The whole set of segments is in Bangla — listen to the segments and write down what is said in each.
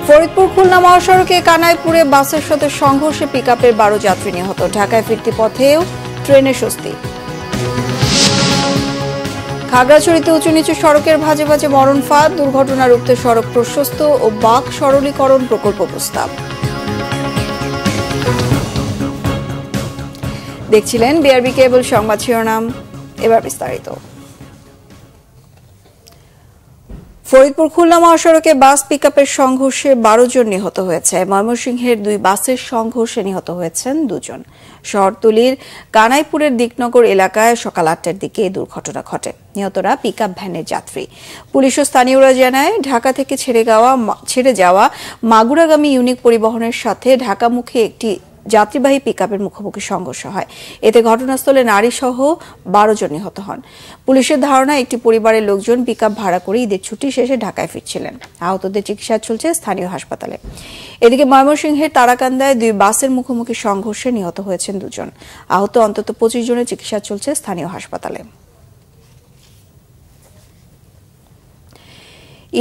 ফরিদপুর খুলনা মহাসড়কে কানাইপুরে বাসের সাথে সংঘর্ষে পিকআপের 12 যাত্রী নিহত। ঢাকায় ফিরতি পথেও ট্রেনের স্বস্তি। খাগড়াছড়িতে উঁচু নিচু সড়কের ভাঁজে ভাঁজে মরণ ফাঁদ, দুর্ঘটনা রুখতে সড়ক প্রশস্ত ও বাক সরলীকরণ প্রকল্প প্রস্তাব। দেখছিলেন বিআরবি কেবল সংবাদ শিরোনাম, এবার বিস্তারিত। ফরিদপুর খুলনা মহাসড়কে বাস পিকআপের সংঘর্ষে 12 জন নিহত হয়েছে। ময়মনসিংহের 2 বাসের সংঘর্ষে নিহত হয়েছেন 2 জন। শহরতলির কানাইপুরের দিকনগর এলাকায় সকাল 8টার দিকে এই দুর্ঘটনা ঘটে। নিহতরা পিকআপ ভ্যানের যাত্রী। পুলিশ ও স্থানীয়রা জানায়, ঢাকা থেকে ছেড়ে যাওয়া মাগুরাগামী ইউনিক পরিবহনের সাথে ঢাকামুখী একটি যাত্রীবাহী পিকআপের মুখোমুখি সংঘর্ষ হয়। এতে ঘটনাস্থলে নারী সহ 12 জন নিহত হন। পুলিশের ধারণা, একটি পরিবারের লোকজন পিকআপ ভাড়া করে ঈদের ছুটি শেষে ঢাকায় ফিরছিলেন। আহতদের চিকিৎসা চলছে স্থানীয় হাসপাতালে। এদিকে ময়মনসিংহের তারাকান্দায় 2 বাসের মুখোমুখি সংঘর্ষে নিহত হয়েছেন 2 জন। আহত অন্তত 25 জনের চিকিৎসা চলছে স্থানীয় হাসপাতালে।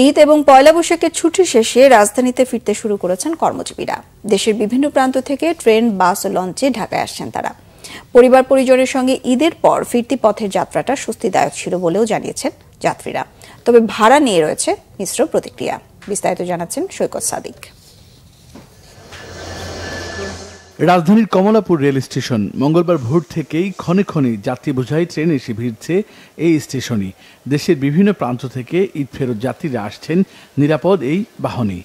ঈদ এবং পয়লা বৈশাখের ছুটি শেষে রাজধানীতে ফিরতে শুরু করেছেন কর্মজীবীরা। দেশের বিভিন্ন প্রান্ত থেকে ট্রেন, বাস ও লঞ্চে ঢাকায় আসছেন তারা। পরিবার পরিজনের সঙ্গে ঈদের পর ফিরতি পথের যাত্রাটা স্বস্তিদায়ক ছিল বলেও জানিয়েছেন যাত্রীরা। তবে ভাড়া নিয়ে রয়েছে মিশ্র প্রতিক্রিয়া। বিস্তারিত জানাচ্ছেন সৈকত সাদিক। রাজধানীর কমলাপুর রেল স্টেশন। মঙ্গলবার ভোর থেকেই ক্ষণে ক্ষণে যাত্রী বোঝাই ট্রেন এসে ভিড়ছে এই স্টেশনই। দেশের বিভিন্ন প্রান্ত থেকে ঈদ ফেরত যাত্রীরা আসছেন নিরাপদ এই বাহনে।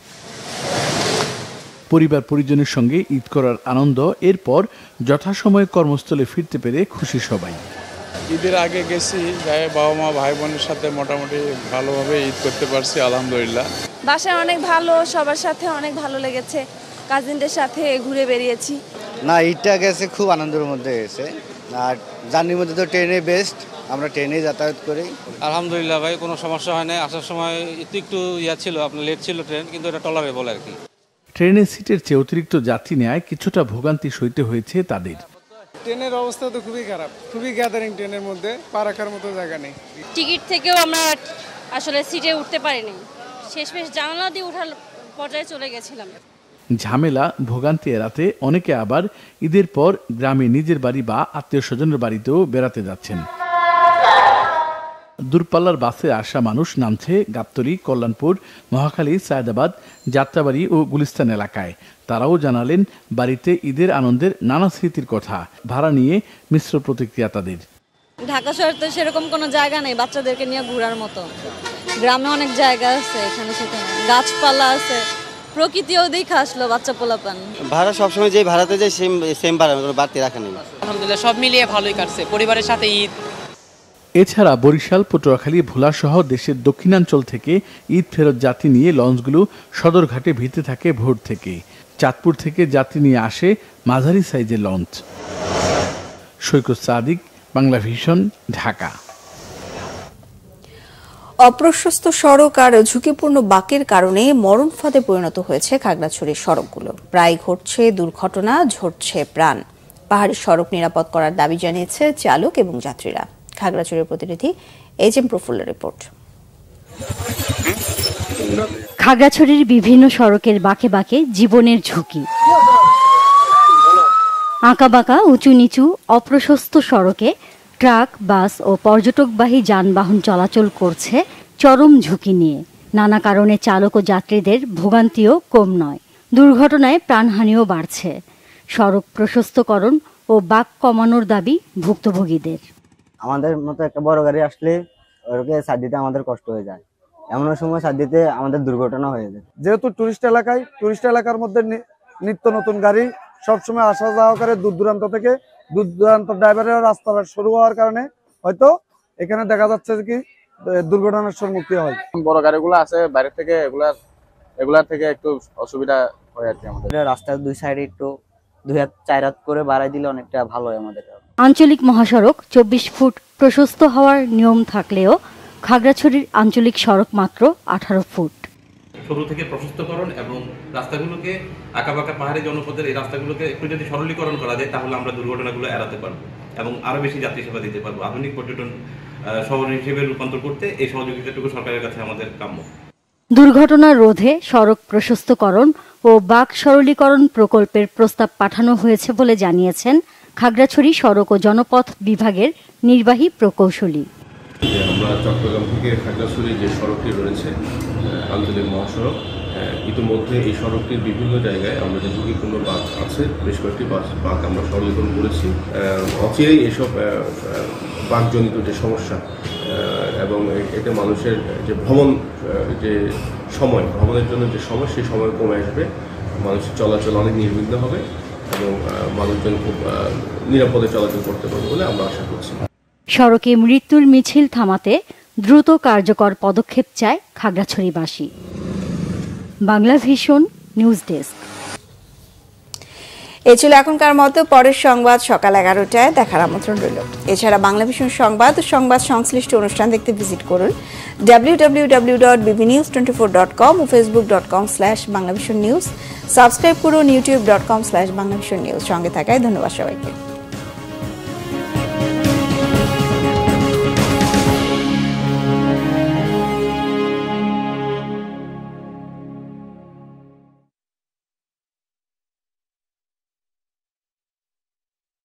পরিবার পরিজনের সঙ্গে ঈদ করার আনন্দ, এরপর যথাসময়ে কর্মস্থলে ফিরতে পেরে খুশি সবাই। ঈদের আগে গেছি, বাবা মা ভাই বোনের সাথে মোটামুটি ভালোভাবে ঈদ করতে পারছি, আলহামদুলিল্লাহ। বাসায় অনেক ভালো, সবার সাথে অনেক ভালো লেগেছে। কাজিনদের সাথে ঘুরে বেরিয়েছি। না, ঈদটা গেছে খুব আনন্দের মধ্যে গেছে। আর জার্নির মধ্যে তো ট্রেনে বেস্ট, আমরা ট্রেনে যাতায়াত করি। আলহামদুলিল্লাহ ভাই, কোনো সমস্যা হয় না। আসার সময় একটু ছিল, আপনার লেট ছিল ট্রেন, কিন্তু এটা টলারেবল আর কি। ট্রেনের সিটের চেয়ে অতিরিক্ত যাত্রী নেয় কিছুটা ভোগান্তি সইতে হয়েছে তাদের। ট্রেনের অবস্থা তো খুবই খারাপ, খুবই গ্যাদারিং। ট্রেনের মধ্যে পা রাখার মতো জায়গা নেই। টিকিট থেকেও আমরা আসলে সিটে উঠতে পারিনি। শেষমেশ জানালা দিয়ে ওঠার পর্যায়ে চলে গেছিলাম। ঝামেলা ভোগান্তি এড়াতে অনেকে আবার ঈদের পর গ্রামে নিজের বাড়ি বা আত্মীয় স্বজনের বাড়িতেও বেড়াতে যাচ্ছেন। দূরপাল্লার বাসে আসা মানুষ নামছে গাবতলী, কল্যাণপুর, মহাখালী, সায়দাবাদ, যাত্রাবাড়ি ও গুলিস্তান এলাকায়। তারাও জানালেন বাড়িতে ঈদের আনন্দের নানা স্মৃতির কথা। ভাড়া নিয়ে মিশ্র প্রতিক্রিয়া তাদের। ঢাকা শহরে তো সেরকম কোনো জায়গা নেই বাচ্চাদেরকে নিয়ে ঘোরার মতো। গ্রামে অনেক জায়গা আছে, এখানে সেখানে গাছপালা আছে, প্রকৃতিও দেখে আসলো বাচ্চা পোলাপান। ভাড়া সবসময় যে ভাড়াতে যায় সেম ভাড়া, বাড়তি রাখা নেই। আলহামদুলিল্লাহ সব মিলিয়ে ভালোই কাটছে, পরিবারের সাথে ঈদ। এছাড়া বরিশাল, পটুয়াখালী, ভোলা সহ দেশের দক্ষিণাঞ্চল থেকে ঈদ ফেরত যাত্রী নিয়ে লঞ্চগুলো সদরঘাটে ভিড়তে থাকে ভোর থেকে। চাঁদপুর থেকে যাত্রী নিয়ে আসে মাঝারি সাইজের লঞ্চ। সৈকত সাদিক, বাংলা ভিশন, ঢাকা। অপ্রশস্ত সড়ক আর ঝুঁকিপূর্ণ বাঁকের কারণে মরণ ফাঁদে পরিণত হয়েছে খাগড়াছড়ির সড়কগুলো। প্রায় ঘটছে দুর্ঘটনা, ঝরছে প্রাণ। পাহাড়ি সড়ক নিরাপদ করার দাবি জানিয়েছে চালক এবং যাত্রীরা। খাগড়াছড়ির প্রতিনিধি এইচ.এম. প্রফুল্লের রিপোর্ট। খাগড়াছড়ির বিভিন্ন সড়কের বাঁকে বাঁকে জীবনের ঝুঁকি। আঁকাবাঁকা, উঁচু নিচু, অপ্রশস্ত সড়কে ট্রাক, বাস ও পর্যটকবাহী যানবাহন চলাচল করছে চরম ঝুঁকি নিয়ে। নানা কারণে চালক ও যাত্রীদের ভোগান্তিও কম নয়। দুর্ঘটনায় প্রাণহানিও বাড়ছে। সড়ক প্রশস্তকরণ ও বাঁক কমানোর দাবি ভুক্তভোগীদের। আমাদের মতো একটা বড় গাড়ি আসলে ওকে সাইড দিতে আমাদের কষ্ট হয়ে যায়। এমন সময় সাইড দিতে আমাদের দুর্ঘটনা হয়ে যায়। যেহেতু টুরিস্ট এলাকার মধ্যে নিত্য নতুন গাড়ি সবসময় আসা যাওয়া করে, দূর দূরান্ত ড্রাইভারের রাস্তা শুরু হওয়ার কারণে হয়তো এখানে দেখা যাচ্ছে কি দুর্ঘটনার সম্মুখীন হয়। বড় গাড়িগুলো আছে বাইরে থেকে, এগুলা থেকে একটু অসুবিধা হয় আর কি। আমাদের রাস্তার 2 সাইডে একটু 2-4 হাত করে বাড়াই দিলে অনেকটা ভালো হয় আমাদের। আঞ্চলিক মহাসড়ক 24 ফুট প্রশস্ত হওয়ার নিয়ম থাকলেও খাগড়াছড়ির আঞ্চলিক সড়ক মাত্র 18 ফুট। সরু থেকে প্রশস্তকরণ এবং রাস্তাগুলোকে আঁকাবাঁকা পাহাড়ি জনপদের এই রাস্তাগুলোকে একটু যদি সরলীকরণ করা যায়, তাহলে আমরা দুর্ঘটনাগুলো এড়াতে পারবো এবং আরো বেশি যাত্রী সেবা দিতে পারবো। আধুনিক পর্যটন শহর হিসেবে রূপান্তর করতে এই সহযোগিতাটুকু সরকারের কাছে আমাদের কাম্য। দুর্ঘটনা রোধে সড়ক প্রশস্তকরণ ও বাক সরলীকরণ প্রকল্পের প্রস্তাব পাঠানো হয়েছে বলে জানিয়েছেন খাগড়াছড়ি সড়ক ও জনপথ বিভাগের নির্বাহী প্রকৌশলী। আমরা চট্টগ্রাম থেকে খাগড়াছড়ি যে সড়কটি রয়েছে আঞ্চলিক মহাসড়ক, ইতিমধ্যে এই সড়কটির বিভিন্ন জায়গায় আমরা যে ঝুঁকিপূর্ণ বাঁক আছে বেশ কয়েকটি বাঁক আমরা সরলীকরণ করেছি। অচিরেই এসব বাঁকজনিত যে সমস্যা এবং এতে মানুষের যে ভ্রমণের জন্য যে সময় সেই সময় কমে আসবে, মানুষের চলাচল অনেক নির্বিঘ্ন হবে এবং মানুষজন খুব নিরাপদে চলাচল করতে পারবে বলে আমরা আশা করছি। সড়কে মৃত্যুর মিছিল থামাতে দ্রুত কার্যকর পদক্ষেপ চায় খাগড়াছড়িবাসী। Bangla vision news desk. এই ছিল এখনকার মতো, পরের সংবাদ সকাল 11টায় দেখার আমন্ত্রণ রইল। এছাড়া বাংলা ভিশন সংবাদ সংশ্লিষ্ট অনুষ্ঠান দেখতে ভিজিট করুন www.bbnews24.com ও facebook.com/banglavisionnews। সাবস্ক্রাইব করুন youtube.com/banglavisionnews। সঙ্গে থাকায় ধন্যবাদ সবাইকে।